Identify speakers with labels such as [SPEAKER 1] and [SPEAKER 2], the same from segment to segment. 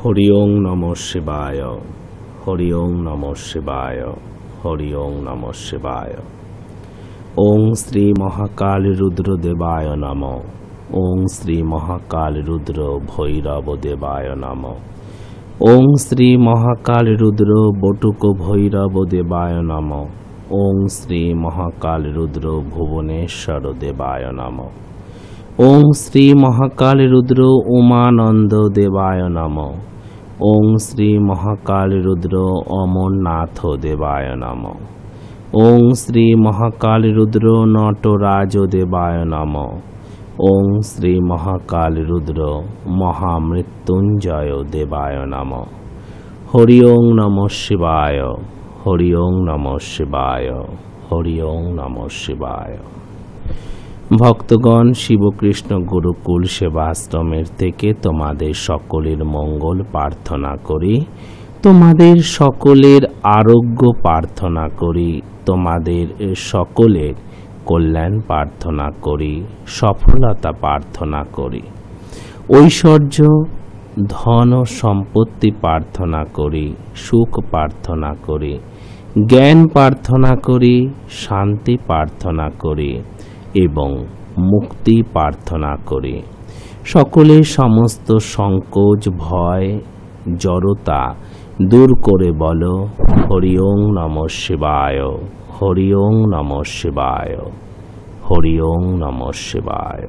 [SPEAKER 1] হরি ওং নমঃ শিবায়, হরি ওং নমঃ শিবায়, হরি ওং নমঃ শিবায়। ওং শ্রী মহাকাল রুদ্র দেবায় নমঃ। ওং শ্রী মহাকাল রুদ্র ভৈরব দেবায় নমঃ। ওং শ্রী মহাকাল রুদ্র বটুক ভৈরব দেবায় নমঃ। ওং শ্রী মহাকাল রুদ্র ভুবনেশ্বর দেবায় নমঃ। ওং শ্রী মহাকাল রুদ্র উমানন্দ দেবায় নমঃ। ওং শ্রী মহাকাল রুদ্র অমরনাথ দেবায় নমঃ। ওং শ্রী মহাকাল রুদ্র নটরাজ দেবায় নমঃ। ওং শ্রী মহাকাল রুদ্র মহামৃত্যুঞ্জয় দেবায় নমঃ। হরি ওং নমঃ শিবায়, হরি ওং নমঃ শিবায়, হরি ওং নমঃ শিবায়। ভক্তগণ, শিবকৃষ্ণ গুরুকুল সেবাশ্রমের থেকে তোমাদের সকলের মঙ্গল প্রার্থনা করি, তোমাদের সকলের আরোগ্য প্রার্থনা করি, তোমাদের সকলের কল্যাণ প্রার্থনা করি, সফলতা প্রার্থনা করি, ঐশ্বর্য ধন ও সম্পত্তি প্রার্থনা করি, সুখ প্রার্থনা করি, জ্ঞান প্রার্থনা করি, শান্তি প্রার্থনা করি এবং মুক্তি প্রার্থনা করি। সকলের সমস্ত সংকোচ, ভয়, জড়তা দূর করে বলো হরি ওং নমঃ শিবায়, হরি ওং নমঃ শিবায়, হরি ওং নমঃ শিবায়।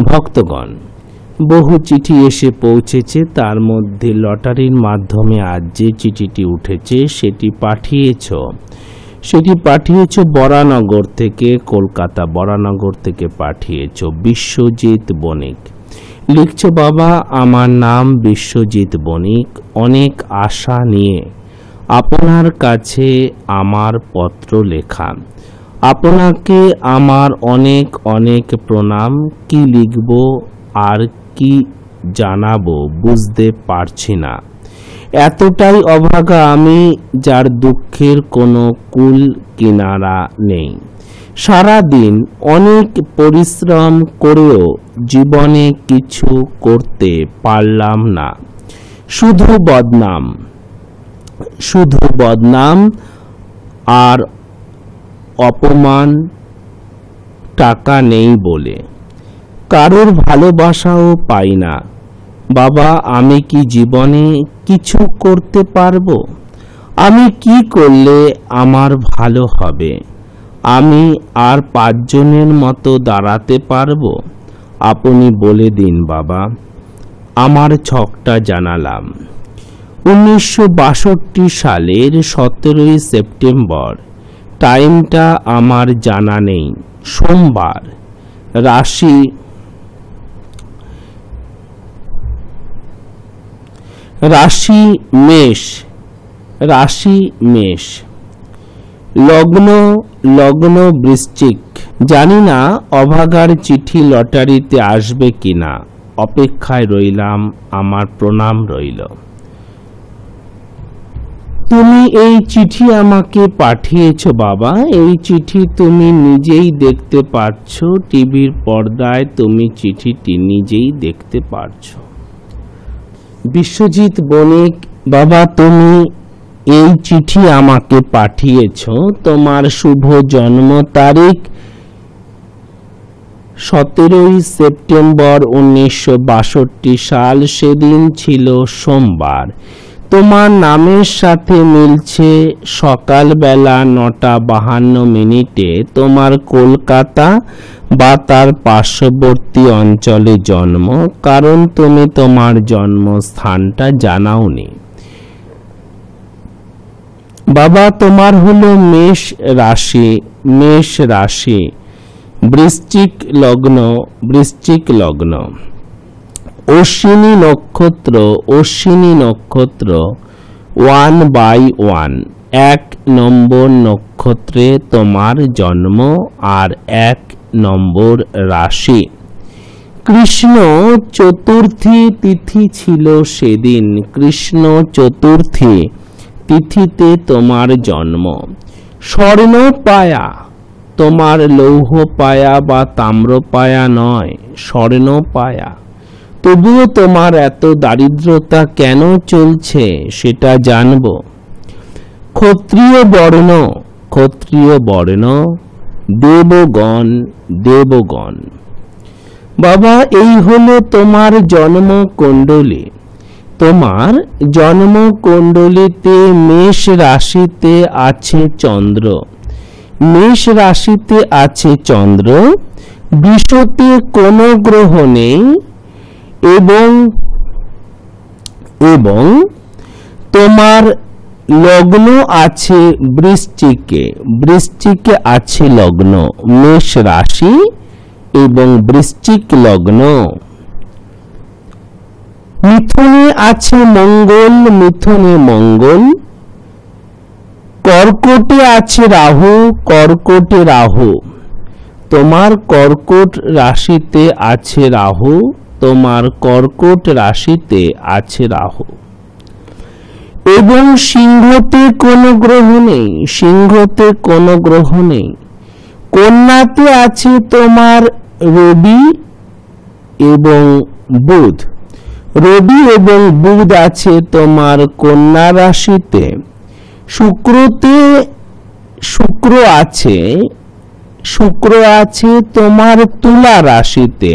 [SPEAKER 1] ভক্তগণ, বহু চিঠি এসে পৌঁছেছে, তার মধ্যে লটারির মাধ্যমে আজ যে চিঠিটি উঠেছে সেটি পাঠিয়েছ বরানগর থেকে, কলকাতা বরানগর থেকে পাঠিয়েছ বিশ্বজিৎ বণিক। লিখছ, বাবা আমার নাম বিশ্বজিৎ বণিক, অনেক আশা নিয়ে আপনার কাছে আমার পত্র লেখা। আপনাকে আমার অনেক অনেক প্রণাম। কি লিখব আর কি জানাবো বুঝতে পারছি না। এতটাই অভাগা আমি, যার দুঃখের কোনো কুল কিনারা নেই। সারাদিন অনেক পরিশ্রম করেও জীবনে কিছু করতে পারলাম না। শুধু বদনাম আর অপমান, টাকা নেই বলে কারোর ভালোবাসাও পাই না। বাবা, আমি কি জীবনে কিছু করতে পারবো? আমি কি করলে আমার ভালো হবে? আমি আর 5 জনের মতো দাঁড়াতে পারবো? আপনি বলে দিন বাবা। আমার ছকটা জানালাম। 1962 সালের 17 সেপ্টেম্বর, টাইমটা আমার জানা নেই, সোমবার। রাশি মেষ, লগ্ন বৃশ্চিক। জানি না অভাগার চিঠি লটারিতে আসবে কিনা, অপেক্ষায় রইলাম। আমার প্রণাম রইল। তুমি এই চিঠি আমাকে পাঠিয়েছ বাবা, এই চিঠি তুমি নিজেই দেখতে পাচ্ছ, টিভির পর্দায় তুমি চিঠিটি নিজেই দেখতে পাচ্ছ। বিশ্বজিৎ বণিক, বাবা তুমি এই চিঠি আমাকে পাঠিয়েছ। তোমার শুভ জন্ম তারিখ 17 সেপ্টেম্বর 1962 সাল, সেদিন ছিল সোমবার। তোমার নামের সাথে মিলছে সকালবেলা 9:52। তোমার কলকাতা বা তার পার্শ্ববর্তী অঞ্চলে জন্ম, কারণ তুমি তোমার জন্মস্থানটা জানাওনি। বাবা, তোমার হলো মেষ রাশি, বৃশ্চিক লগ্ন, অশ্বিনী নক্ষত্র 1/1, 1 নম্বর নক্ষত্রে তোমার জন্ম আর 1 নম্বর রাশি। কৃষ্ণ চতুর্থী তিথি ছিল সেদিন, কৃষ্ণ চতুর্থী তিথিতে তোমার জন্ম। স্বর্ণ পায়া, তোমার লৌহ পায়া বা তাম্র পায়া নয়, স্বর্ণ পায়া। তবুও তোমার এত দারিদ্রতা কেন চলছে সেটা জানবো। ক্ষত্রিয় বর্ণ দেবগণ দেবগণ। বাবা, এই হলো তোমার জন্মকুণ্ডলী। তোমার জন্মকুণ্ডলীতে মেষ রাশিতে আছে চন্দ্র। মেষ রাশিতে আছে চন্দ্র, বৃষতে কোনো গ্রহ নেই এবং তোমার লগ্ন আছে বৃশ্চিকে। বৃশ্চিকে আছে লগ্ন, মেষ রাশি এবং বৃশ্চিক লগ্ন। মিথুনে আছে মঙ্গল, মিথুনে মঙ্গল। কর্কটে আছে রাহু, কর্কটে রাহু। তোমার কর্কট রাশিতে আছে রাহু, তোমার কর্কট রাশিতে আছে রাহু। এবং সিংহতে কোনো গ্রহ নেই, সিংহতে কোনো গ্রহ নেই। কন্যাতে আছে তোমার রবি এবং বুধ। রবি এবং বুধ আছে তোমার কন্যা রাশিতে। শুক্রতে শুক্র আছে তোমার তুলা রাশিতে।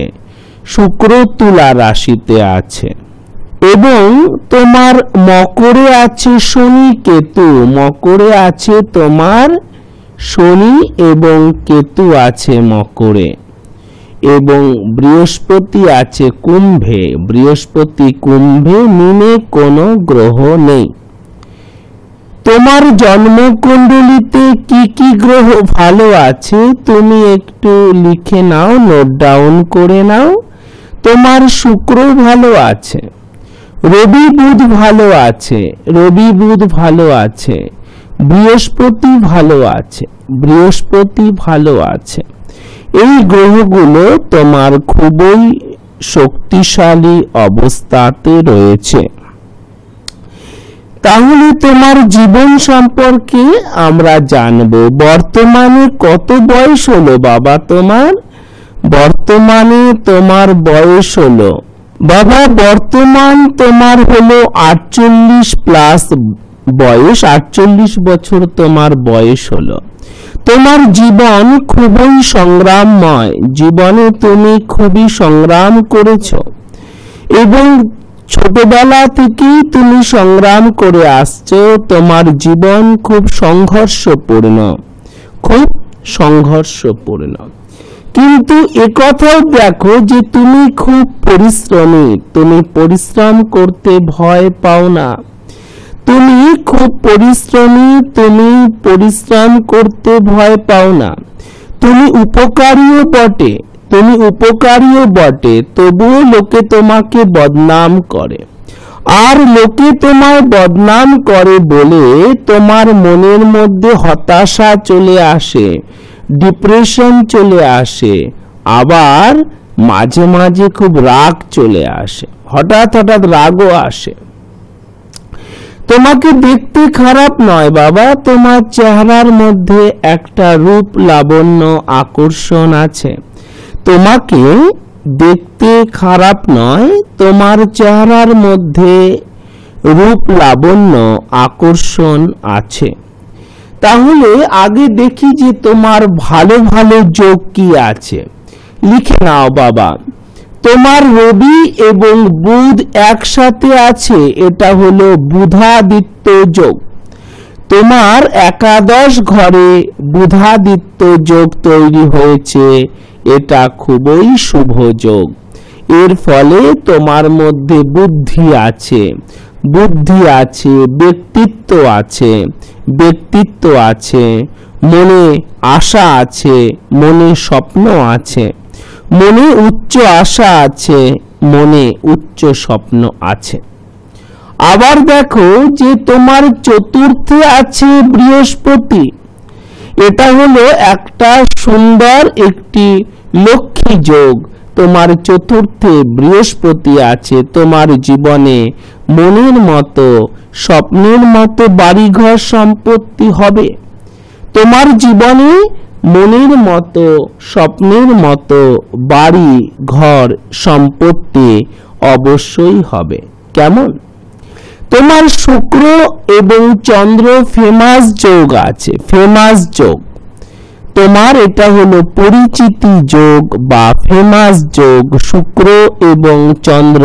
[SPEAKER 1] শুক্র তুলা রাশিতে আছে। এবং তোমার মকরে আছে শনি কেতু। মকরে আছে তোমার শনি এবং কেতু আছে মকরে। এবং বৃহস্পতি আছে কুম্ভে। বৃহস্পতি কুম্ভে, মীনে কোনো গ্রহ নেই। তোমার জন্মকুণ্ডলীতে কি কি গ্রহ ভালো আছে তুমি একটু লিখে নাও, নোট ডাউন করে নাও। তোমার শুক্র ভালো আছে, রবি বুধ ভালো আছে, রবি বুধ ভালো আছে। বৃহস্পতি ভালো আছে, বৃহস্পতি ভালো আছে। এই গ্রহগুলো তোমার খুবই শক্তিশালী অবস্থাতে রয়েছে। তাহলে তোমার জীবন সম্পর্কে আমরা জানব। বর্তমানে কত বয়স হলো বাবা তোমার? বর্তমানে তোমার বয়স হলো বাবা, বর্তমান তোমার হলো 48+ বয়স, 48 বছর তোমার বয়স হলো। তোমার জীবন খুবই সংগ্রামময়। জীবনে তুমি খুবই সংগ্রাম করেছো এবং ছোটবেলা থেকেই তুমি সংগ্রাম করে আসছো। তোমার জীবন খুব সংঘর্ষপূর্ণ, খুব সংঘর্ষপূর্ণ। কিন্তু একথাও দেখো যে তুমি খুব পরিশ্রমী। তুমি পরিশ্রম করতে ভয় পাও না। তুমি খুব পরিশ্রমী, তুমি পরিশ্রম করতে ভয় পাও না। তুমি উপকারীও বটে, তুমি উপকারীও বটে। তবুও লোকে তোমাকে বদনাম করে। আর লোকে তোমায় বদনাম করে বলে তোমার মনের মধ্যে হতাশা চলে আসে, ডিপ্রেশন চলে আসে। আবার মাঝে মাঝে খুব রাগ চলে আসে, হঠাৎ হঠাৎ রাগও আসে। তোমাকে দেখতে খারাপ নয় বাবা, তোমার চেহারার মধ্যে একটা রূপ লাবণ্য আকর্ষণ আছে। তোমাকে দেখতে খারাপ নয়, তোমার চেহারার মধ্যে রূপ লাবণ্য আকর্ষণ আছে। তাহলে আগে দেখি যে তোমার ভালো ভালো যোগ কি আছে। লিখে নাও বাবা। তোমার রবি এবং বুধ একসাথে আছে, এটা হলো বুধাদিত্য যোগ। তোমার একাদশ ঘরে বুধাদিত্য যোগ তৈরি হয়েছে, এটা খুবই শুভ যোগ। এর ফলে তোমার মধ্যে বুদ্ধি আছে, বুদ্ধি আছে, ব্যক্তিত্ব আছে, ব্যক্তিত্ব আছে, মনে আশা আছে, মনে স্বপ্ন আছে, মনে উচ্চ আশা আছে, মনে উচ্চ স্বপ্ন আছে। আবার দেখো যে তোমার চতুর্থে আছে বৃহস্পতি। এটা হলো একটা সুন্দর একটি লক্ষ্মী যোগ। তোমার চতুর্থে বৃহস্পতি আছে। তোমার জীবনে মনের মতো স্বপ্নের মতো বাড়িঘর সম্পত্তি হবে। তোমার জীবনে মনের মতো স্বপ্নের মতো বাড়ি ঘর সম্পত্তি অবশ্যই হবে। কেমন? তোমার শুক্র এবং চন্দ্র ফেমাস যোগ আছে, ফেমাস যোগ। তোমার এটা হলো পরিচিতি যোগ বা ফেমাস যোগ। শুক্র এবং চন্দ্র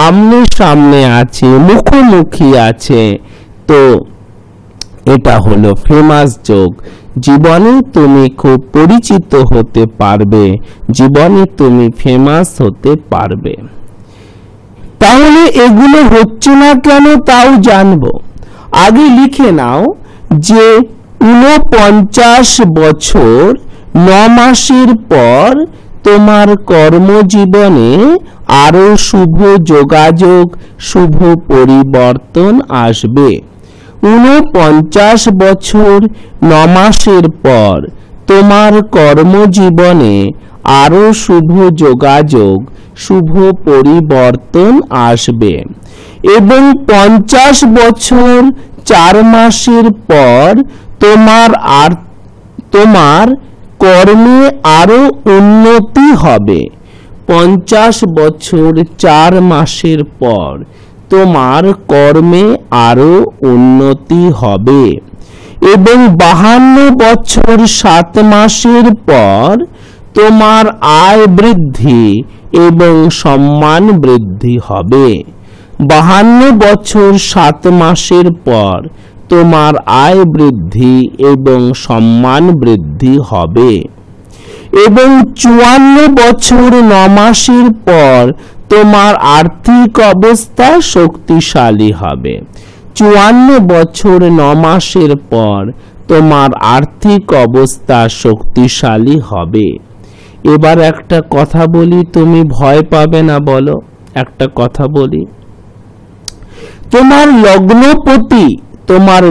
[SPEAKER 1] আমনে সামনে আছে, মুখোমুখি আছে, তো এটা হলো ফেমাস যোগ। জীবনে তুমি খুব পরিচিত হতে পারবে, জীবনে তুমি ফেমাস হতে পারবে। তাহলে এগুলো হচ্ছে না কেন তাও জানবো। আগে লিখে নাও যে 49 বছর 9 মাসের পর তোমার কর্মজীবনে আরো শুভ যোগাযোগ, শুভ পরিবর্তন আসবে। 49 বছর 9 মাসের পর তোমার কর্মজীবনে আরো শুভ যোগাযোগ, শুভ পরিবর্তন আসবে। এবং 50 বছর 4 মাসের পর তোমার কর্মে আরো উন্নতি হবে। 50 বছর 4 মাসের পর তোমার কর্মে আরো উন্নতি হবে। এবং 52 বছর 7 মাসের পর তোমার আয় বৃদ্ধি এবং সম্মান বৃদ্ধি হবে। 52 বছর 7 মাসের পর তোমার আয় বৃদ্ধি এবং সম্মান বৃদ্ধি হবে। এবং 54 বছর 9 মাসের পর তোমার আর্থিক অবস্থা শক্তিশালী হবে। 54 বছর 9 মাসের পর তোমার আর্থিক অবস্থা শক্তিশালী হবে। এবার একটা কথা বলি, তুমি ভয় পাবে না, বলো একটা কথা বলি। তোমার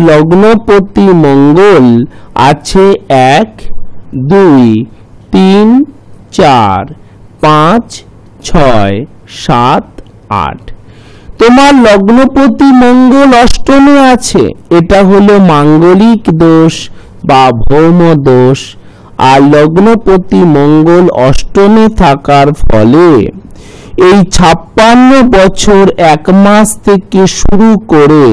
[SPEAKER 1] লগ্নপতি মঙ্গল আছে 1, 2, 3, 4, 5, 6, 7, 8। তোমার লগ্নপতি মঙ্গল অষ্টমে আছে, এটা হলো মাঙ্গলিক দোষ বা ভৌম দোষ। আর লগ্নপতি মঙ্গল অষ্টমে থাকার ফলে এই 56 বছর 1 মাস থেকে শুরু করে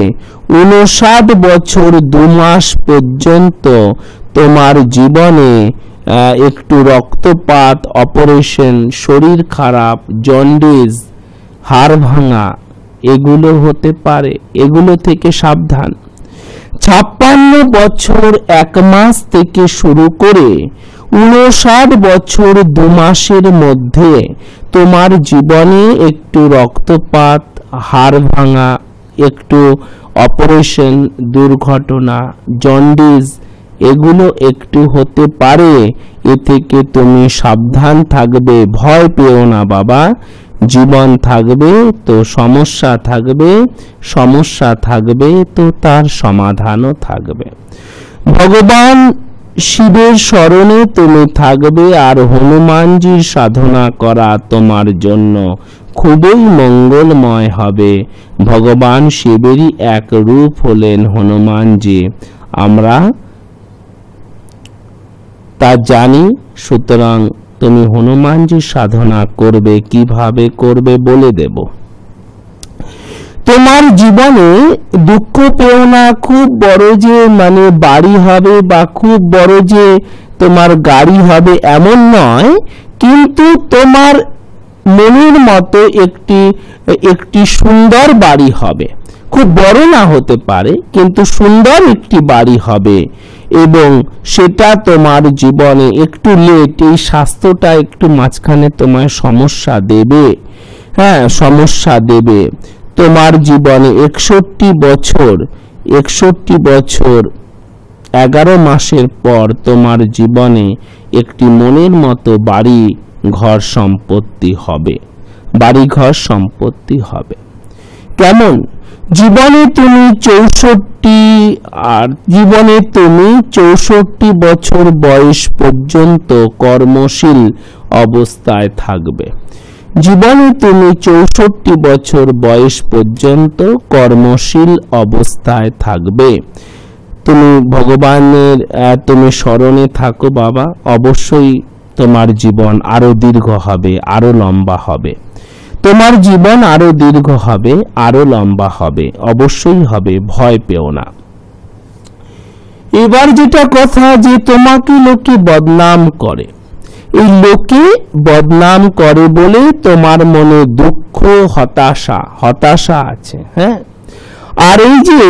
[SPEAKER 1] 59 বছর 2 মাস পর্যন্ত তোমার জীবনে একটু রক্তপাত, অপারেশন, শরীর খারাপ, জন্ডিস, হাড় ভাঙা এগুলো হতে পারে, এগুলো থেকে সাবধান। 56 বছর 1 মাস থেকে শুরু করে 59 বছর 2 মাসের মধ্যে তোমার জীবনে একটু রক্তপাত, হাড় ভাঙা, একটু অপারেশন, দুর্ঘটনা, জন্ডিস এগুলো একটু হতে পারে। এ থেকে তুমি সাবধান থাকবে, ভয় পেও না বাবা। জীবন থাকবে তো সমস্যা থাকবে, সমস্যা থাকবে তো তার সমাধানও থাকবে। ভগবান শিবের স্মরণে তুমি থাকবে আর হনুমানজির সাধনা করা তোমার জন্য খুবই মঙ্গলময় হবে। ভগবান শিবেরই এক রূপ হলেন হনুমানজি, আমরা তা জানি। সুতরাং তুমি হনুমানজির সাধনা করবে, কিভাবে করবে বলে দেব। তোমার জীবনে দুঃখ পেও না, খুব বড় যে বাড়ি হবে বা খুব বড় যে তোমার গাড়ি হবে এমন নয়, কিন্তু তোমার মনের মতো একটি সুন্দর বাড়ি হবে। খুব বড় না হতে পারে, কিন্তু সুন্দর একটি বাড়ি হবে। এবং সেটা তোমার জীবনে একটু লেট, এই স্বাস্থ্যটা একটু মাঝখানে তোমার সমস্যা দেবে, হ্যাঁ সমস্যা দেবে। তোমার জীবনে 61 বছর 11 মাসের পর তোমার জীবনে একটি মনের মতো বাড়ি ঘর সম্পত্তি হবে, বাড়ি ঘর সম্পত্তি হবে। কেমন? জীবনে তুমি 64 বছর বয়স পর্যন্ত কর্মশীল অবস্থায় থাকবে। জীবনে তুমি 64 বছর বয়স পর্যন্ত কর্মশীল অবস্থায় থাকবে। তুমি ভগবানের তুমি স্মরণে থাকো বাবা, অবশ্যই তোমার জীবন আরো দীর্ঘ হবে, আরো লম্বা হবে। তোমার জীবন আরো দীর্ঘ হবে, আরো লম্বা হবে, অবশ্যই হবে, ভয় পেও না। এবার যেটা কথা, যে তোমাকে লোকে বদনাম করে, এই লোকে বদনাম করে বলে তোমার মনে দুঃখ, হতাশা আছে। হ্যাঁ, আর এই যে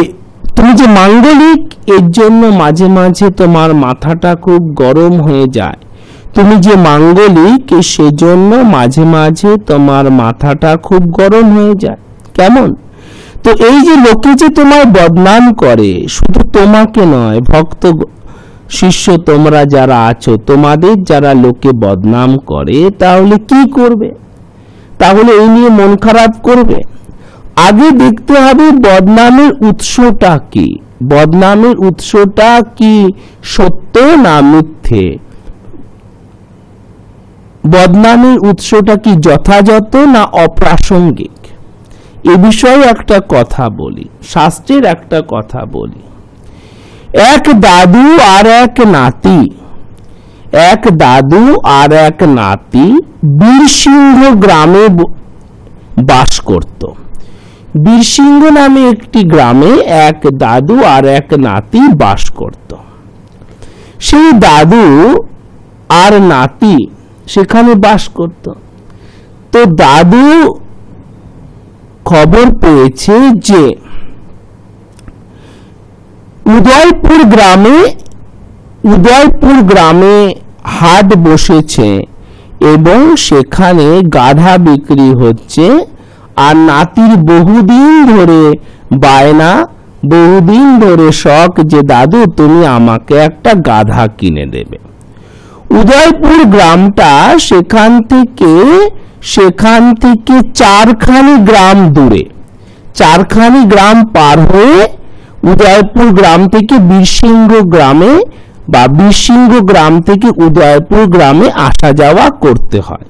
[SPEAKER 1] তুমি যে মাঙ্গলিক, এর জন্য মাঝে মাঝে তোমার মাথাটা খুব গরম হয়ে যায়। তুমি যে মাঙ্গলিক, সেজন্য মাঝে মাঝে তোমার মাথাটা খুব গরম হয়ে যায়। কেমন? তো এই যে লোকে যে তোমায় বদনাম করে, শুধু তোমাকে নয়, ভক্ত শিষ্য তোমরা যারা আছো, তোমাদের যারা লোকে বদনাম করে, তাহলে কি করবে? তাহলে এই নিয়ে মন খারাপ করবে? আগে দেখতে হবে বদনামের উৎসটা কি। বদনামের উৎসটা কি সত্য না মিথ্যে? বদনামের উৎসটা কি যথাযথ না অপ্রাসঙ্গিক? এ বিষয়ে একটা কথা বলি, শাস্ত্রের একটা কথা বলি। এক দাদু আর এক নাতি, এক দাদু আর এক নাতি বীরসিংহ গ্রামে বাস করত। বীরসিংহ নামে একটি গ্রামে এক দাদু আর এক নাতি বাস করত। সেই দাদু আর নাতি সেখানে বাস করত। তো দাদু খবর পেয়েছে যে উদয়পুর গ্রামে হাট বসেছে এবং সেখানে গাধা বিক্রি হচ্ছে। আর নাতির বহুদিন ধরে বায়না, বহুদিন ধরে শখ যে দাদু তুমি আমাকে একটা গাধা কিনে দেবে। উদয়পুর গ্রামটা সেখান থেকে চারখানি গ্রাম দূরে, চারখানি গ্রাম পার হয়ে উদয়পুর গ্রাম থেকে বীরসিংহ গ্রামে বা বীরসিংহ গ্রাম থেকে উদয়পুর গ্রামে আসা যাওয়া করতে হয়।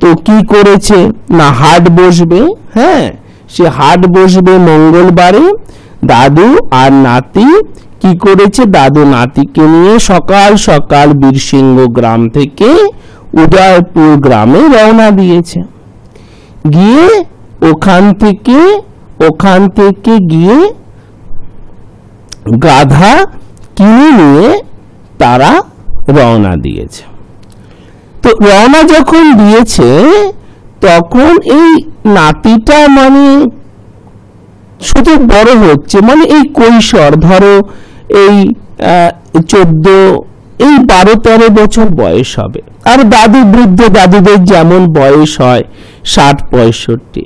[SPEAKER 1] তো কি করেছে না, হাট বসবে। হ্যাঁ, সে হাট বসবে মঙ্গলবারে। দাদু আর নাতি কি করেছে, দাদু নাতিকে নিয়ে সকাল সকাল বীরসিংহ গ্রাম থেকে উদয়পুর গ্রামে রওনা দিয়েছে। গিয়ে ওখান থেকে গিয়ে গাধা কিনে নিয়ে তারা রওনা দিয়েছে। তো রওনা যখন দিয়েছে, তখন এই নাতিটা মানে শুধু বড় হচ্ছে, মানে এই কৈশোর, ধরো এই 12-13 বছর বয়স হবে। আর দাদু বৃদ্ধ, দাদুদের যেমন বয়স হয় 60-65।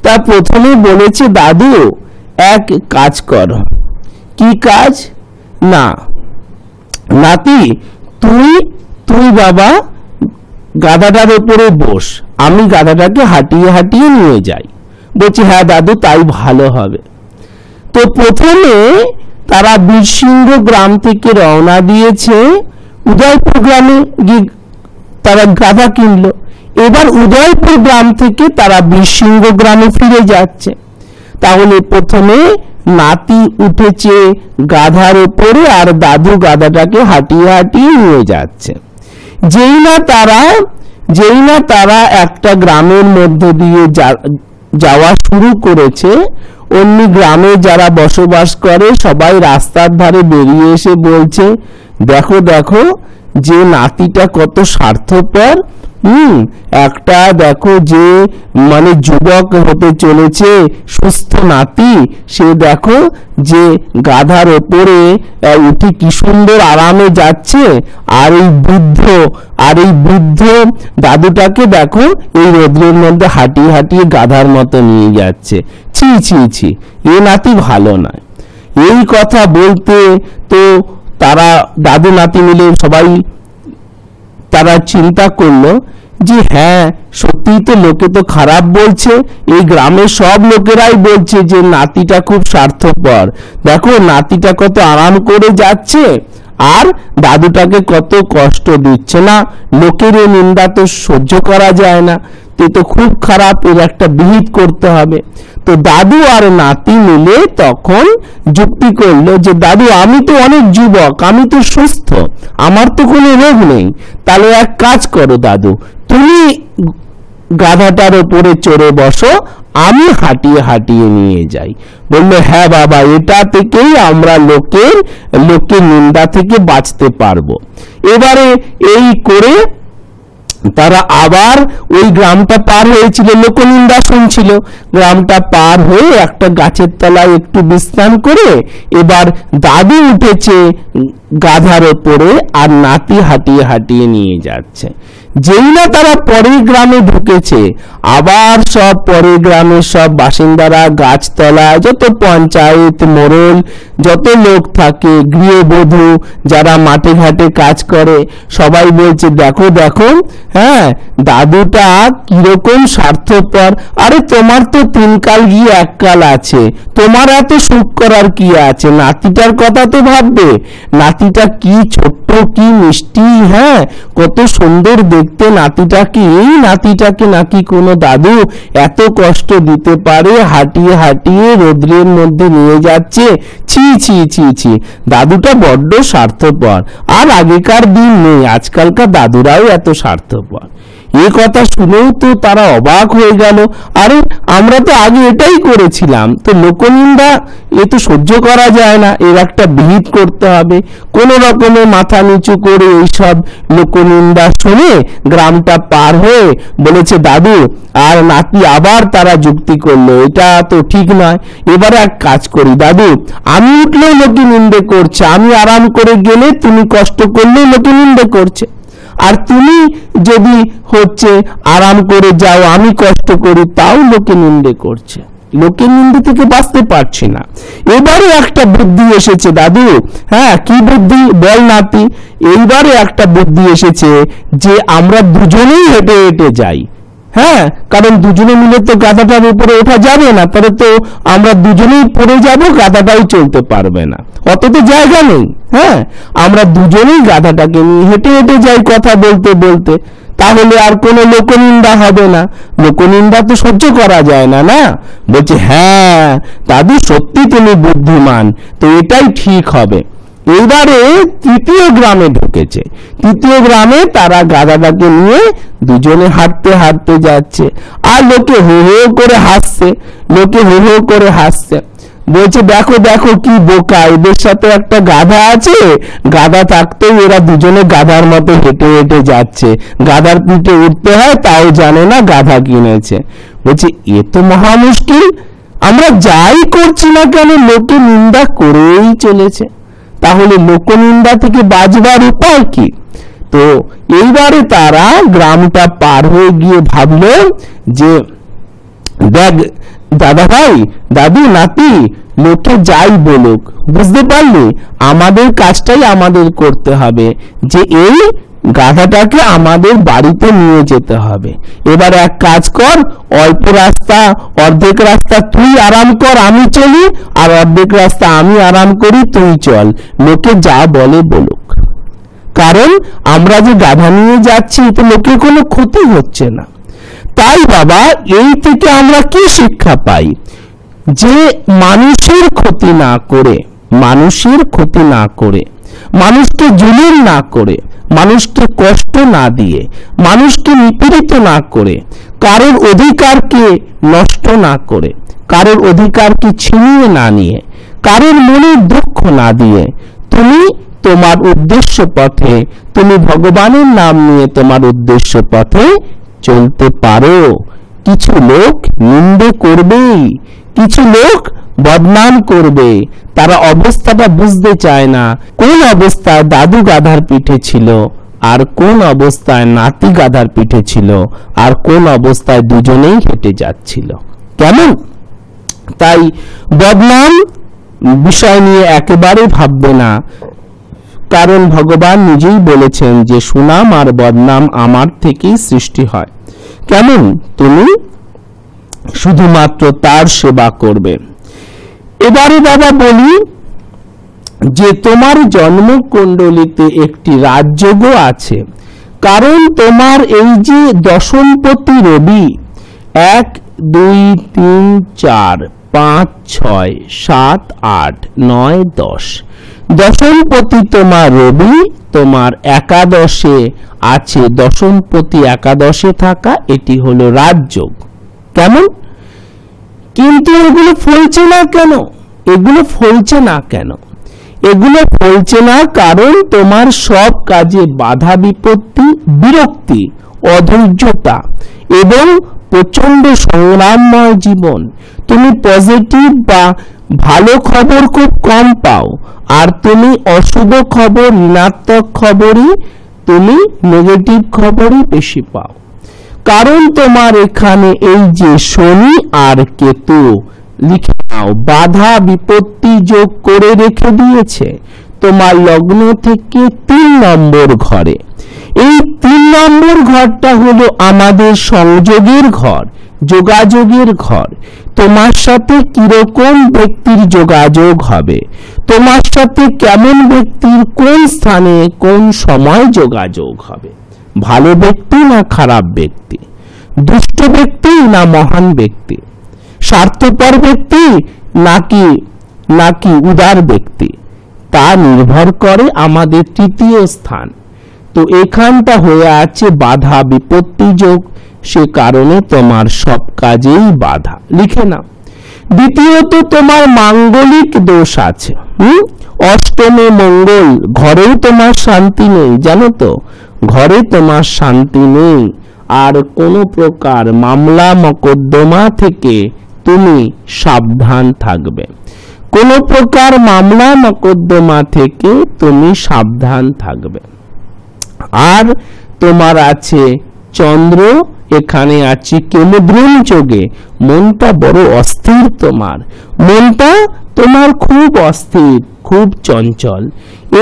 [SPEAKER 1] তা প্রথমে বলেছে, দাদু এক কাজ করো। কি কাজ? না নাতি, তুই বাবা গাধাটার উপরে বস, আমি গাধাটাকে হাঁটিয়ে হাঁটিয়ে নিয়ে যাই। বলছি হ্যাঁ দাদু, তাই ভালো হবে। তো প্রথমে তারা বীরসিংহ গ্রাম থেকে রওনা দিয়েছে, উদয়পুর গ্রামে গিয়ে তারা গাধা কিনলো। এবার উদয়পুর গ্রাম থেকে তারা বীরসিংহ গ্রামে ফিরে যাচ্ছে। তাহলে প্রথমে নাতি উঠেছে গাধার উপরে আর দাদু গাধাটাকে হাঁটিয়ে হাঁটিয়ে নিয়ে যাচ্ছে। যেই না তারা একটা গ্রামের মধ্যে দিয়ে যাওয়া শুরু করেছে, অন্য গ্রামে যারা বসবাস করে সবাই রাস্তার ধারে বেরিয়ে এসে বলছে, দেখো দেখো যে নাতিটা কত স্বার্থপর। একটা দেখো যে মানে যুবক হতে চলেছে সুস্থ নাতি, সে দেখো যে গাধার ওপরে উঠে কি সুন্দর আরামে যাচ্ছে। আর এই বৃদ্ধ দাদুটাকে দেখো এই রোদ্রের মধ্যে হাঁটিয়ে হাঁটিয়ে গাধার মতো নিয়ে যাচ্ছে। ছি ছি ছি, এ নাতি ভালো নয়। এই কথা বলতে তো তারা দাদু নাতি মিলে সবাই তারা চিন্তা করলো যে হ্যাঁ সত্যিই তো লোকে তো খারাপ বলছে, এই গ্রামের সব লোকেরাই বলছে যে নাতিটা খুব স্বার্থপর। দেখো নাতিটা কত আরাম করে যাচ্ছে আর দাদুটাকে কত কষ্ট দিচ্ছে। না, লোকের এই নিন্দা তো সহ্য করা যায় না, তো খুব খারাপ, এর একটা বিহিত করতে হবে। তো দাদু আর নাতি মিলে তখন যুক্তি করলো যে দাদু আমি তো অনেক যুবক, আমি তো সুস্থ, আমার তো কোনো রোগ নেই। তাহলে এক কাজ করো দাদু, তুমি গাধাটার উপরে চড়ে বসো, আমি হাঁটিয়ে হাঁটিয়ে নিয়ে যাই। বললো হ্যাঁ বাবা, এটা থেকেই আমরা লোকের নিন্দা থেকে বাঁচতে পারবো। এবারে এই করে তারা আবার ওই গ্রামটা পার হয়েছিল, লোকনিন্দা শুনছিল। গ্রামটা পার হয়ে একটা গাছের তলায় একটু বিশ্রাম করে এবার দাদু উঠেছে গাধার ওপরে, আর নাতি হাঁটিয়ে হাঁটিয়ে নিয়ে যাচ্ছে। যেই না তারা পরের গ্রামে ঢুকেছে, আবার সব পরের গ্রামের সব বাসিন্দারা গাছতলায়, যত পঞ্চায়েত মোড়ল যত লোক থাকে, গৃহবধূ যারা মাঠে ঘাটে কাজ করে, সবাই বলছে দেখো দেখো, হ্যাঁ দাদুটা কিরকম স্বার্থপর। আরে তোমার তো 3 কাল গিয়ে 1 কাল আছে, তোমার এত সুখ করার কি আছে? নাতিটার কথা তো ভাববে। নাতিটা কি ছোট্ট, কি মিষ্টি, হ্যাঁ কত সুন্দর দেখতে নাতিটাকে। এই নাতিটাকে নাকি কোনো দাদু এত কষ্ট দিতে পারে? হাঁটিয়ে হাঁটিয়ে রোদ্রের মধ্যে নিয়ে যাচ্ছে। ছি ছি ছি ছি, দাদুটা বড্ড স্বার্থপর। আর আগেকার দিন নেই, আজকালকার দাদুরাও এত স্বার্থপর। এই কথা শুনেও তো তারা অবাক হয়ে গেল। আরে আমরা তো আগে এটাই করেছিলাম, তো লোকনিন্দা এ তো সহ্য করা যায় না, এর একটা বিহিত করতে হবে। কোন রকমে মাথা নিচু করে এইসব লোকনিন্দা শুনে গ্রামটা পার হয়ে বলেছে দাদু আর নাতি। আবার তারা যুক্তি করলো এটা তো ঠিক নয়, এবারে এক কাজ করি দাদু, আমি উঠলেও লোকে নিন্দে করছে, আমি আরাম করে গেলে তুমি কষ্ট করলেও লোকে নিন্দে করছে, আর তুমি যদি হচ্ছে আরাম করে যাও, আমি কষ্ট করি, তাও লোকে নিন্দে করছে। লোকের নিন্দে থেকে বাঁচতে পারছি না। এবারে একটা বুদ্ধি এসেছে দাদু। হ্যাঁ কি বুদ্ধি বল নাতি? এইবারে একটা বুদ্ধি এসেছে যে আমরা দুজনেই হেঁটে হেঁটে যাই। হ্যাঁ কারণ দুজনে মিলে তো গাধাটার উপরে ওঠা যাবে না, তাহলে তো আমরা দুজনেই পড়ে যাব, গাধাটাও চলতে পারবে না, অত তো জায়গা নেই। হ্যাঁ আমরা দুজনেই গাধাটাকে নিয়ে হেঁটে হেঁটে যাই কথা বলতে বলতে, তাহলে আর কোনো লোকনিন্দা হবে না। লোকনিন্দা তো সহ্য করা যায় না, না? বলছে হ্যাঁ দাদু সত্যি তুমি বুদ্ধিমান, তো এটাই ঠিক হবে। এইবারে 3য় গ্রামে ঢুকেছে। 3য় গ্রামে তারা গাধাটাকে নিয়ে দুজনে হাঁটতে হাঁটতে যাচ্ছে, আর লোকে হো হো করে হাসছে, লোকে হো হো করে হাসছে। বলছে দেখো দেখো কি বোকা, এদের সাথে একটা গাধা আছে, গাধা থাকতেও এরা দুজনে গাধার মতো হেঁটে হেঁটে যাচ্ছে, গাধার পিঠে উঠতে হয় তাও জানে না গাধা কিনেছে। বলছে এ তো মহা মুশকিল, আমরা যাই করছি না কেন লোকে নিন্দা করেই চলেছে, তাহলে লোকনিন্দা থেকে বাঁচবার উপায় কি? তো এইবারে তারা গ্রামটা পার হয়ে গিয়ে ভাবলো যে দেখ দাদা ভাই, দাদু, নাতি, লোকে যাই বলুক, বুঝতে পারলি আমাদের কাজটাই আমাদের করতে হবে, যে এই গাধাটাকে আমাদের বাড়িতে নিয়ে যেতে হবে। এবার এক কাজ কর, অল্প রাস্তা, অর্ধেক রাস্তা তুই আরাম কর আমি চলি, আর অর্ধেক রাস্তা আমি আরাম করি তুই চল, লোকে যা বলে বলুক। কারণ আমরা যে গাধা নিয়ে যাচ্ছি তো লোকের কোনো ক্ষতি হচ্ছে না। তাই বাবা এই থেকে আমরা কি শিক্ষা পাই? যে মানুষের ক্ষতি না করে, মানুষের ক্ষতি না করে, মানুষকে জুলুম না করে, মানুষকে কষ্ট না দিয়ে, মানুষকে নিপীড়িত না করে, কারোর অধিকারকে নষ্ট না করে, কারোর অধিকারকে ছিনিয়ে না নিয়ে, কারোর মনের দুঃখ না দিয়ে তুমি তোমার উদ্দেশ্য পথে, তুমি ভগবানের নাম নিয়ে তোমার উদ্দেশ্য পথে চলতে পারো। কিছু লোক নিন্দে করবেই, কিছু লোক বদনাম করবে, তারা অবস্থাটা বুঝতে চায় না, কোন অবস্থায় দাদু গাধার পিঠে ছিল, আর কোন অবস্থায় নাতি গাধার পিঠে ছিল, আর কোন অবস্থায় দুজনেই হেঁটে যাচ্ছিল। কেমন? তাই বদনাম বিষয় নিয়ে একেবারে ভাববে না, কারণ ভগবান নিজেই বলেছেন যে সুনাম আর বদনাম আমার থেকেই সৃষ্টি হয়। কেমন? তুমি শুধুমাত্র তার সেবা করবে। এবারে বাবা বলি যে তোমার জন্মকুণ্ডলিতে একটি রাজযোগ আছে, কারণ তোমার এই যে দশমপতি রবি 1 2 3 4 5 6 7 8 9 10 দশমপতি তোমার রবি, তোমার একাদশে আছে, দশমপতি একাদশে থাকা, এটি হলো রাজযোগ। কেমন? কিন্তু এগুলো ফলছে না কেন? এগুলো ফলছে না কেন? এগুলো ফলছে না কারণ তোমার সব কাজে বাধা বিপত্তি, বিরক্তি, অধৈর্যতা এবং প্রচন্ড সংগ্রামময় জীবন। তুমি পজিটিভ বা ভালো খবর খুব কম পাও, আর তুমি অশুভ খবর, ঋণাত্মক খবরই, তুমি নেগেটিভ খবরই বেশি পাও। কারণ তোমার এখানে এই যে শনি আর কেতু, লিখে নাও, বাধা বিপত্তি যোগ করে রেখে দিয়েছে তোমার লগ্ন থেকে 3 নম্বর ঘরে। এই 3 নম্বর ঘরটা হলো আমাদের সংযোগের ঘর, যোগাযোগের ঘর। তোমার সাথে কিরকম ব্যক্তির যোগাযোগ হবে, তোমার সাথে কেমন ব্যক্তির কোন স্থানে কোন সময় যোগাযোগ হবে, ভালো ব্যক্তি না খারাপ ব্যক্তি, দুষ্ট ব্যক্তি না মহান ব্যক্তি, স্বার্থপর ব্যক্তি নাকি উদার ব্যক্তি, তা নির্ভর করে আমাদের তৃতীয় স্থান। তো এখানটা হয়ে আছে বাধা বিপত্তি যোগ, সে কারণে তোমার সব কাজেই বাধা। লিখে নাও। দ্বিতীয়ত তোমার মাঙ্গলিক দোষ আছে। অষ্টমে মঙ্গল, ঘরেও তোমার শান্তি নেই, জানো তো, ঘরে তোমার শান্তি নেই। আর কোনো প্রকার মামলা মকদ্দমা থেকে তুমি সাবধান থাকবে, কোনো প্রকার মামলা মকদ্দমা থেকে তুমি সাবধান থাকবে। আর তোমার আছে চন্দ্র, এখানে আছে কেমদ্রুম যোগে, মনটা বড় অস্থির, তোমার মনটা তোমার খুব অস্থির, খুব চঞ্চল।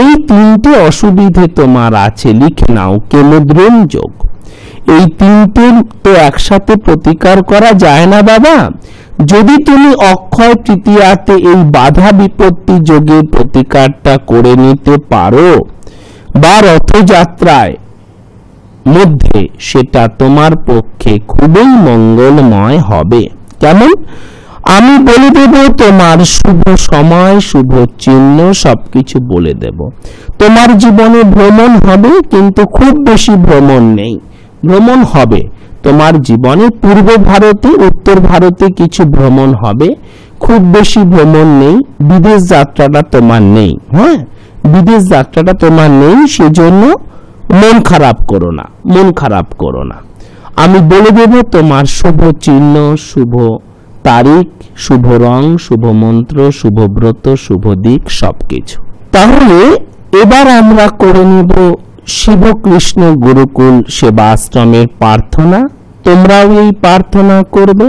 [SPEAKER 1] এই 3টে অসুবিধে তোমার আছে, লিখে নাও, কেমদ্রুম যোগ। এই 3টে তো একসাথে প্রতিকার করা যায় না বাবা। যদি তুমি অক্ষয় তৃতীয়াতে এই বাধা বিপত্তি যোগের প্রতিকারটা করে নিতে পারো বা রথযাত্রায় মধ্যে, সেটা তোমার পক্ষে খুবই মঙ্গলময় হবে। কেমন? আমি বলে দেব তোমার শুভ সময়, শুভ চিহ্ন, সবকিছু বলে দেব। তোমার জীবনে ভ্রমণ হবে, কিন্তু খুব বেশি ভ্রমণ নেই। ভ্রমণ হবে তোমার জীবনে, পূর্ব ভারতে, উত্তর ভারতে কিছু ভ্রমণ হবে, খুব বেশি ভ্রমণ নেই। বিদেশ যাত্রাটা তোমার নেই। হ্যাঁ, বিদেশ যাত্রাটা তোমার নেই, সেজন্য মন খারাপ করো না, মন খারাপ করো না। আমি বলে দেব তোমার শুভ চিহ্ন, শুভ তারিখ, শুভ রং, শুভ মন্ত্র, শুভ ব্রত, শুভ দিক, সবকিছু। তাহলে এবার আমরা করে নিব শিব কৃষ্ণ গুরুকুল সেবাশ্রমের প্রার্থনা। তোমরাও এই প্রার্থনা করবে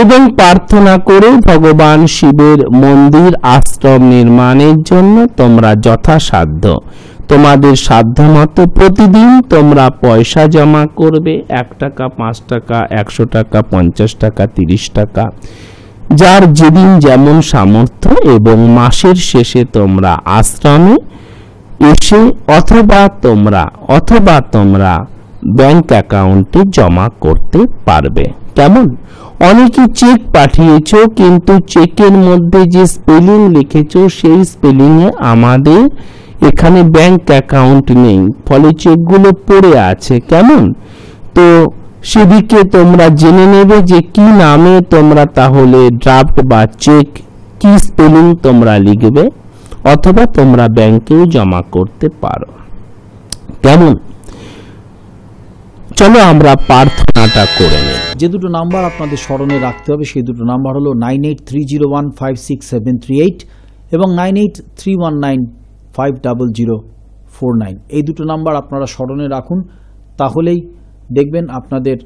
[SPEAKER 1] এবং প্রার্থনা করে ভগবান শিবের মন্দির আশ্রম নির্মাণের জন্য তোমরা যথাসাধ্য তোমাদের সাধ্যমতো প্রতিদিন তোমরা পয়সা জমা করবে। 1 টাকা, 5 টাকা, 100 টাকা, 50 টাকা, 30 টাকা, যার যেদিন যেমন সামর্থ্য, এবং মাসের শেষে তোমরা আশ্রমে এসে অথবা তোমরা ব্যাংক অ্যাকাউন্টে জমা করতে পারবে। কেমন? অনেকে চেক পাঠিয়েছো, কিন্তু চেকের মধ্যে যে স্পেলিং লিখেছো সেই স্পেলিং এ আমাদের এখানে ব্যাংক অ্যাকাউন্ট নেই, ফলে চেকগুলো পড়ে আছে। কেমন? তো সেদিকে তোমরা জেনে নেবে যে কি নামে তোমরা তাহলে ড্রাফট বা চেক, কি স্পেলিং তোমরা লিখবে, অথবা তোমরা ব্যাংকেও জমা করতে পারো। কেমন? চলো আমরা প্রার্থনাটা করে নিই।
[SPEAKER 2] যে দুটো নাম্বার আপনাদের স্মরণে রাখতে হবে সেই দুটো নাম্বার হলো 9830156738 এবং 9831950049। এই দুটো নাম্বার আপনারা স্মরণে রাখুন, তাহলেই দেখবেন আপনাদের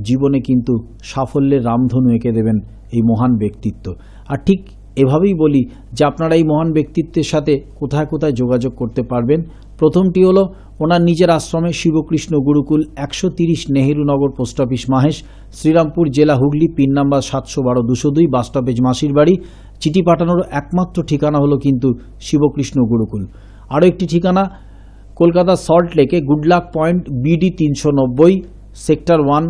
[SPEAKER 2] জীবনে কিন্তু সাফল্যের রামধনু এঁকে দেবেন এই মহান ব্যক্তিত্ব। আর ঠিক এভাবেই বলি যে আপনারা এই মহান ব্যক্তিত্বের সাথে কোথায় কোথায় যোগাযোগ করতে পারবেন। প্রথমটি হলো ওনার নিজের আশ্রমে শিবকৃষ্ণ গুরুকুল, 130 নেহেরুনগর, পোস্ট অফিস মাহেশ, শ্রীরামপুর জেলা, Hooghly, pin number 712-202, bus stoppage মাসির বাড়ি। চিঠি পাঠানোর একমাত্র ঠিকানা হলো কিন্তু শিবকৃষ্ণ গুরুকুল। আরও একটি ঠিকানা কলকাতা সল্ট লেকে, Goodluck point, BD 390, sector 1,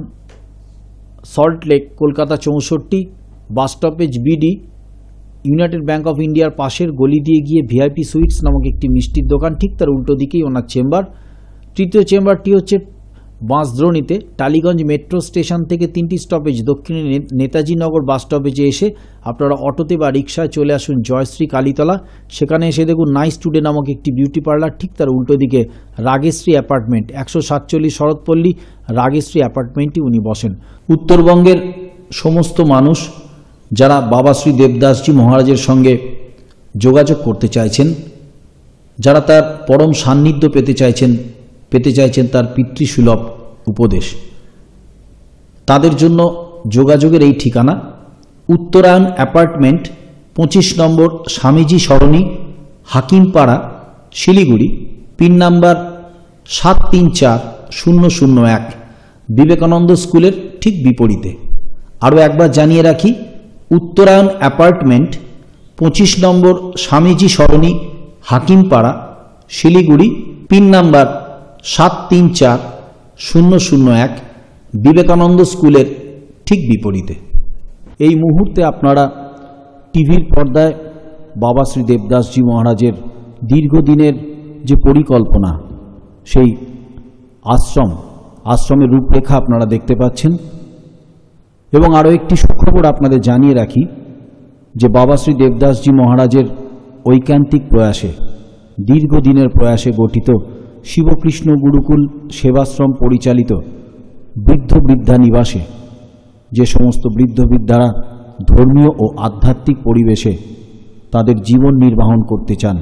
[SPEAKER 2] salt lake, Kolkata 64, bus stoppage BD United bank of ইন্ডিয়ার পাশের গলি দিয়ে গিয়ে ভিআইপি সুইটস নামক একটি মিষ্টির দোকান, ঠিক তার উল্টো দিকেই ওনার চেম্বার। তৃতীয় চেম্বারটি হচ্ছে বাঁশদ্রোণীতে, টালিগঞ্জ মেট্রো স্টেশন থেকে 3টি স্টপেজ দক্ষিণে নেতাজি নগর বাস স্টপেজে এসে আপনারা অটোতে বা রিক্সায় চলে আসুন জয়শ্রী কালীতলা। সেখানে এসে দেখুন নাইস টুডে নামক একটি বিউটি পার্লার, ঠিক তার উল্টো দিকে রাগেশ্রী অ্যাপার্টমেন্ট, 147 শরৎপল্লী রাগেশ্রী অ্যাপার্টমেন্টটি উনি বসেন। উত্তরবঙ্গের সমস্ত মানুষ যারা বাবা শ্রী দেবদাসজি মহারাজের সঙ্গে যোগাযোগ করতে চাইছেন, যারা তার পরম সান্নিধ্য পেতে চাইছেন তার পিতৃসুলভ উপদেশ, তাদের জন্য যোগাযোগের এই ঠিকানা উত্তরায়ণ অ্যাপার্টমেন্ট, 25 নম্বর স্বামীজি সরণি, হাকিমপাড়া, শিলিগুড়ি, পিন নাম্বার 734001, বিবেকানন্দ স্কুলের ঠিক বিপরীতে। আরও একবার জানিয়ে রাখি, উত্তরায়ণ অ্যাপার্টমেন্ট, 25 নম্বর স্বামীজি সরণি, হাকিমপাড়া, শিলিগুড়ি, পিন নাম্বার 734001, বিবেকানন্দ স্কুলের ঠিক বিপরীতে। এই মুহূর্তে আপনারা টিভির পর্দায় বাবা শ্রী দেবদাসজি মহারাজের দীর্ঘদিনের যে পরিকল্পনা, সেই আশ্রমের রূপরেখা আপনারা দেখতে পাচ্ছেন। এবং আরও একটি সুখবর আপনাদের জানিয়ে রাখি যে বাবা শ্রী দেবদাসজি মহারাজের ঐকান্তিক প্রয়াসে, দীর্ঘদিনের প্রয়াসে গঠিত শিবকৃষ্ণ গুরুকুল সেবাশ্রম পরিচালিত বৃদ্ধ বৃদ্ধা নিবাসে যে সমস্ত বৃদ্ধ বৃদ্ধারা ধর্মীয় ও আধ্যাত্মিক পরিবেশে তাদের জীবন নির্বাহন করতে চান,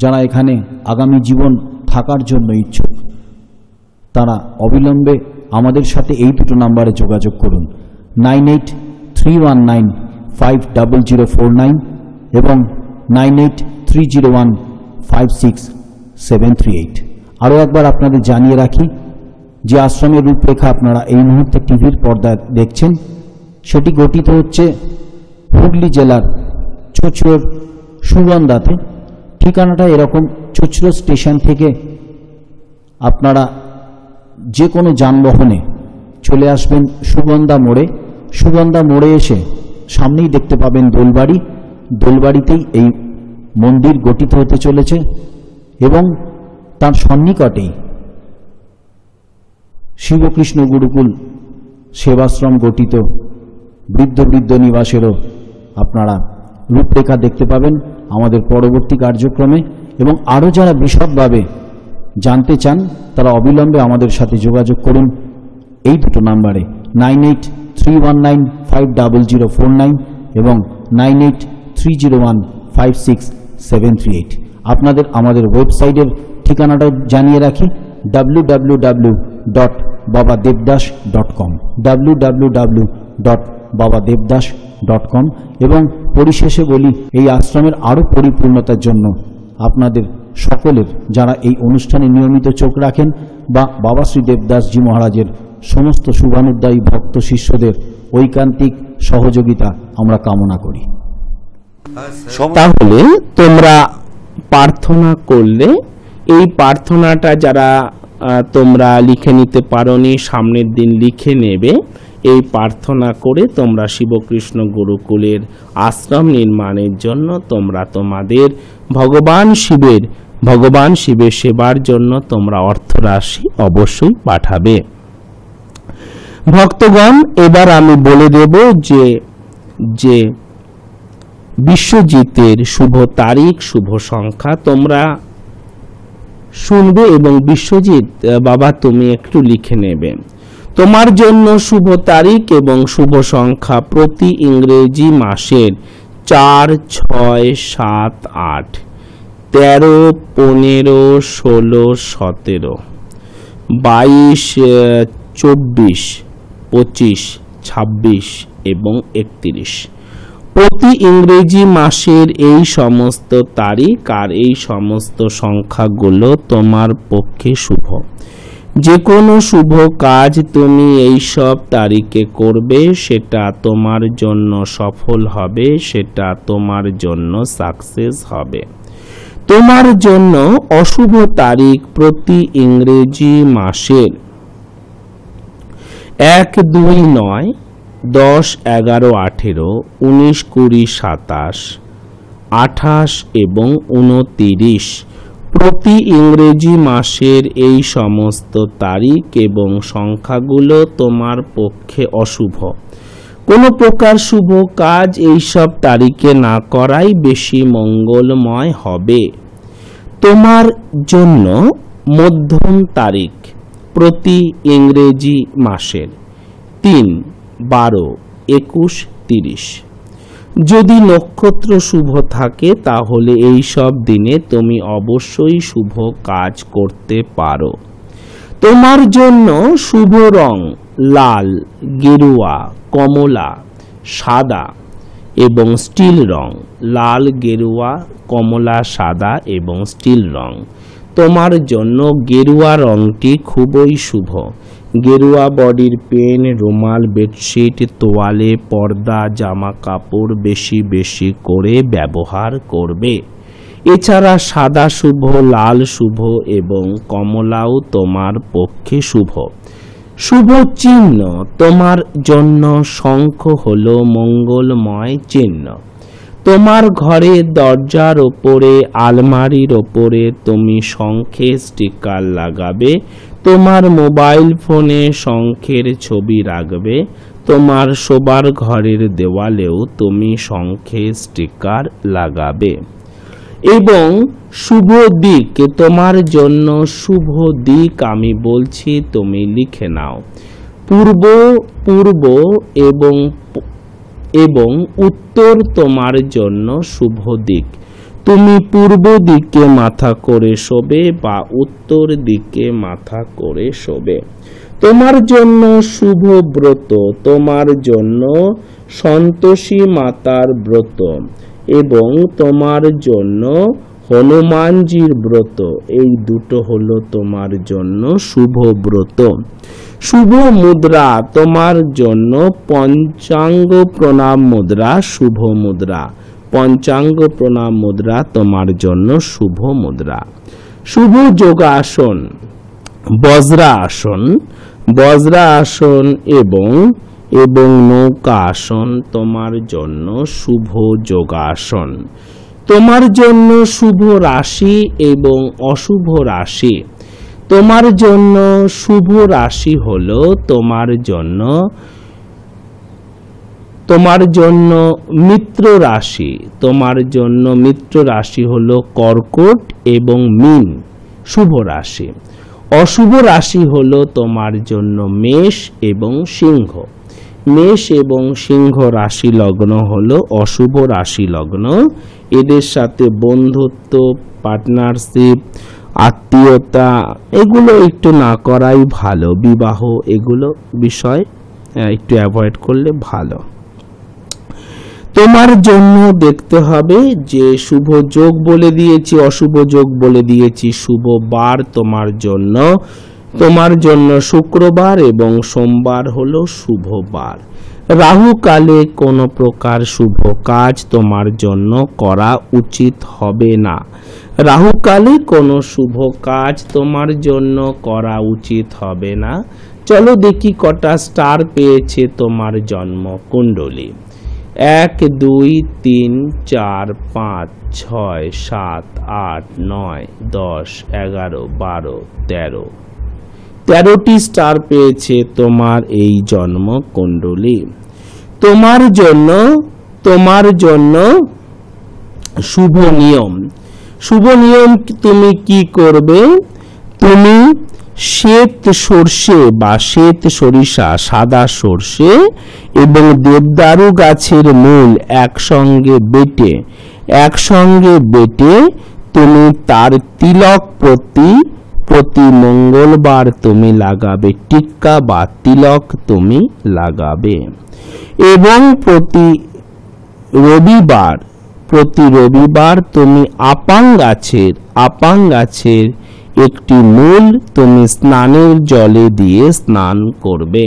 [SPEAKER 2] যারা এখানে আগামী জীবন থাকার জন্য ইচ্ছুক, তারা অবিলম্বে আমাদের সাথে এই দুটো নাম্বারে যোগাযোগ করুন, 9831950049 এবং 9830156738। আরও একবার আপনাদের জানিয়ে রাখি যে আশ্রমের রূপরেখা আপনারা এই মুহূর্তে টিভির পর্দায় দেখছেন, সেটি গঠিত হচ্ছে হুগলি জেলার চুঁচুড়ার সুগন্ধাতে। ঠিকানাটা এরকম, চুঁচুড়া স্টেশন থেকে আপনারা যে কোনো যানবাহনে চলে আসবেন সুগন্ধা মোড়ে এসে সামনেই দেখতে পাবেন দোলবাড়িতেই এই মন্দির গঠিত হতে চলেছে এবং তার সন্নিকটেই শিবকৃষ্ণ গুরুকুল সেবাশ্রম গঠিত বৃদ্ধ নিবাসেরও আপনারা রূপরেখা দেখতে পাবেন আমাদের পরবর্তী কার্যক্রমে। এবং আরও যারা বিশদভাবে জানতে চান তারা অবিলম্বে আমাদের সাথে যোগাযোগ করুন এই দুটো নাম্বারে, 9831950049 এবং 9830156738। আপনাদের আমাদের ওয়েবসাইটের ঠিকানাটা জানিয়ে রাখি, www.babadevdas.com, www.babadevdas.com। এবং পরিশেষে বলি, এই আশ্রমের আরও পরিপূর্ণতার জন্য আপনাদের সকলের, যারা এই অনুষ্ঠানে নিয়মিত চোখ রাখেন, বা বাবা শ্রী দেবদাসজি মহারাজের সমস্ত শুভানুদ্দায়ী ভক্ত শিষ্যদের ঐকান্তিক সহযোগিতা আমরা কামনা করি।
[SPEAKER 1] তাহলে তোমরা প্রার্থনা করলে, এই প্রার্থনাটা যারা তোমরা লিখে নিতে পারোনি, সামনের দিন লিখে নেবে। এই প্রার্থনা করে তোমরা শিবকৃষ্ণ গুরুকুলের আশ্রম নির্মাণের জন্য তোমরা তোমাদের ভগবান শিবের সেবার জন্য তোমরা অর্থরাশি অবশ্যই পাঠাবে। ভক্তগণ, এবার আমি বলে দেব যে বিশ্বজিতের শুভ তারিখ, শুভ সংখ্যা তোমরা শুনবে এবং বিশ্বজিৎ বাবা তুমি একটু লিখে নেবে। তোমার জন্য শুভ তারিখ এবং শুভ সংখ্যা প্রতি ইংরেজি মাসের 4, 6, 7, 8, 13, 15, 16, 17, 22, 24, 25, 26 এবং 31। প্রতি ইংরেজি মাসের এই সমস্ত তারিখ আর এই সমস্ত সংখ্যাগুলো তোমার পক্ষে শুভ। যে কোনো শুভ কাজ তুমি এই সব তারিখে করবে, সেটা তোমার জন্য সফল হবে, সেটা তোমার জন্য সাকসেস হবে। তোমার জন্য অশুভ তারিখ প্রতি ইংরেজি মাসের 1, 2 নয়, 10, 11, 18, 19, 20, 27, 28 এবং 29 প্রতি ইংরেজি মাসের এই সমস্ত তারিখ এবং সংখ্যাগুলো তোমার পক্ষে অশুভ। কোনো প্রকার শুভ কাজ এইসব তারিখে না করাই বেশি মঙ্গলময় হবে। তোমার জন্য মধ্যম তারিখ প্রতি ইংরেজি মাসের 3, 12, 21, 30। যদি নক্ষত্র শুভ থাকে তাহলে এই সব দিনে তুমি অবশ্যই শুভ কাজ করতে পারো। তোমার জন্য শুভ রং লাল, গেরুয়া, কমলা, সাদা এবং স্টিল রং। লাল, গেরুয়া, কমলা, সাদা এবং স্টিল রং। তোমার জন্য গেরুয়া রংটি খুবই শুভ। গেরুয়া বডির পেন, রুমাল, বেডশিট, তোয়ালে, পর্দা, জামা কাপড় বেশি বেশি করে ব্যবহার করবে। এছাড়া সাদা শুভ, লাল শুভ এবং কমলাও তোমার পক্ষে শুভ। শুভ চিহ্ন তোমার জন্য শঙ্খ হলো মঙ্গলময় চিহ্ন। তোমার ঘরের দরজার ওপরে, আলমারির ওপরে তুমি শঙ্খের স্টিকার লাগাবে। তোমার মোবাইল ফোনে শঙ্খের ছবি রাখবে। তোমার শোবার ঘরের দেওয়ালেও তুমি শঙ্খের স্টিকার লাগাবে। এবং শুভ দিক তোমার জন্য, শুভ দিক আমি বলছি, তুমি লিখে নাও। পূর্ব, পূর্ব এবং উত্তর তোমার জন্য শুভ দিক। তুমি পূর্ব দিকে মাথা করে শোবে বা উত্তর দিকে মাথা করে শোবে। তোমার জন্য শুভ ব্রত, তোমার জন্য সন্তোষী মাতার ব্রত এবং তোমার জন্য হনুমানজির ব্রত। এই দুটো হলো তোমার জন্য শুভ ব্রত। শুভ মুদ্রা তোমার জন্য পঞ্চাঙ্গ প্রণাম মুদ্রা শুভ মুদ্রা। পঞ্চাঙ্গ প্রণাম মুদ্রা তোমার জন্য শুভ মুদ্রা। শুভ যোগাসন বজ্রাসন, বজ্রাসন এবং নৌকা আসন তোমার জন্য শুভ যোগাসন। তোমার জন্য শুভ রাশি এবং অশুভ রাশি। তোমার জন্য শুভ রাশি হলো তোমার জন্য মিত্র রাশি। তোমার জন্য মিত্র রাশি হলো কর্কট এবং মীন শুভ রাশি। অশুভ রাশি হলো তোমার জন্য মেষ এবং সিংহ। মেষ এবং সিংহ রাশি লগ্ন হলো অশুভ রাশি লগ্ন। এদের সাথে বন্ধুত্ব, পার্টনারশিপ, আত্মীয়তা এগুলো একটু না করাই ভালো। বিবাহ এগুলো বিষয় একটু অ্যাভয়েড করলে ভালো। তোমার জন্য দেখতে হবে যে শুভ যোগ বলে দিয়েছি, অশুভ যোগ বলে দিয়েছি। শুভ বার তোমার জন্য শুক্রবার এবং সোমবার হলো শুভ বার। রাহু কালে কোনো প্রকার শুভ কাজ তোমার জন্য করা উচিত হবে না। রাহু কালে কোনো শুভ কাজ তোমার জন্য করা উচিত হবে না। চলো দেখি কটা স্টার পেয়েছে তোমার জন্ম কুণ্ডলী। 1, 2, 3, 4, 5, 6, 7, 8, 9, 10, 11, 12, 13। 13টি স্টার পেয়েছে তোমার এই জন্ম কুণ্ডলী। তোমার জন্য শুভ নিয়ম। তুমি কি করবে? তুমি শ্বেত সর্ষে বা শ্বেত সরিষা, সাদা সর্ষে এবং দেবদারু গাছের মূল একসঙ্গে বেটে তুমি তার তিলক প্রতি মঙ্গলবার তুমি লাগাবে। টিক্কা বা তিলক তুমি লাগাবে এবং প্রতি রবিবার তুমি আপাং গাছের একটি মূল তুমি স্নানের জলে দিয়ে স্নান করবে।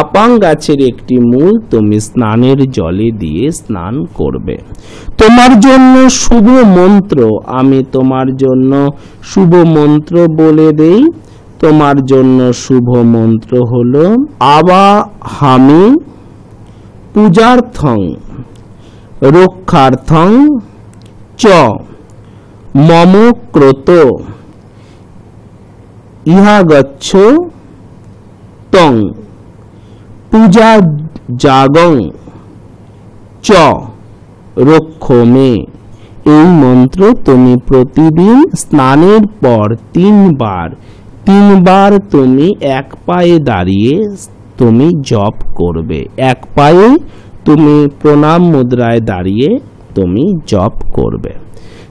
[SPEAKER 1] আপাং গাছের একটি মূল তুমি স্নানের জলে দিয়ে স্নান করবে। তোমার জন্য শুভ মন্ত্র, আমি তোমার জন্য শুভ মন্ত্র বলে দেই। তোমার জন্য শুভ মন্ত্র হলো আবাহামি পূজার্থং রক্ষার্থং চ মম ক্রোত ইহা গচ্ছ তং পূজা জাগং চ রক্ষ মে। এই মন্ত্র তুমি প্রতিদিন স্নানের পর তিনবার তুমি এক পায়ে দাঁড়িয়ে তুমি জপ করবে। এক পায়ে তুমি প্রণাম মুদ্রায় দাঁড়িয়ে তুমি জপ করবে।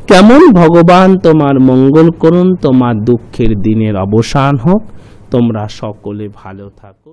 [SPEAKER 1] কেমন? ভগবান তোমার মঙ্গল করুন, তোমার দুঃখের দিনের অবসান হোক, তোমরা সকলে ভালো থাকো।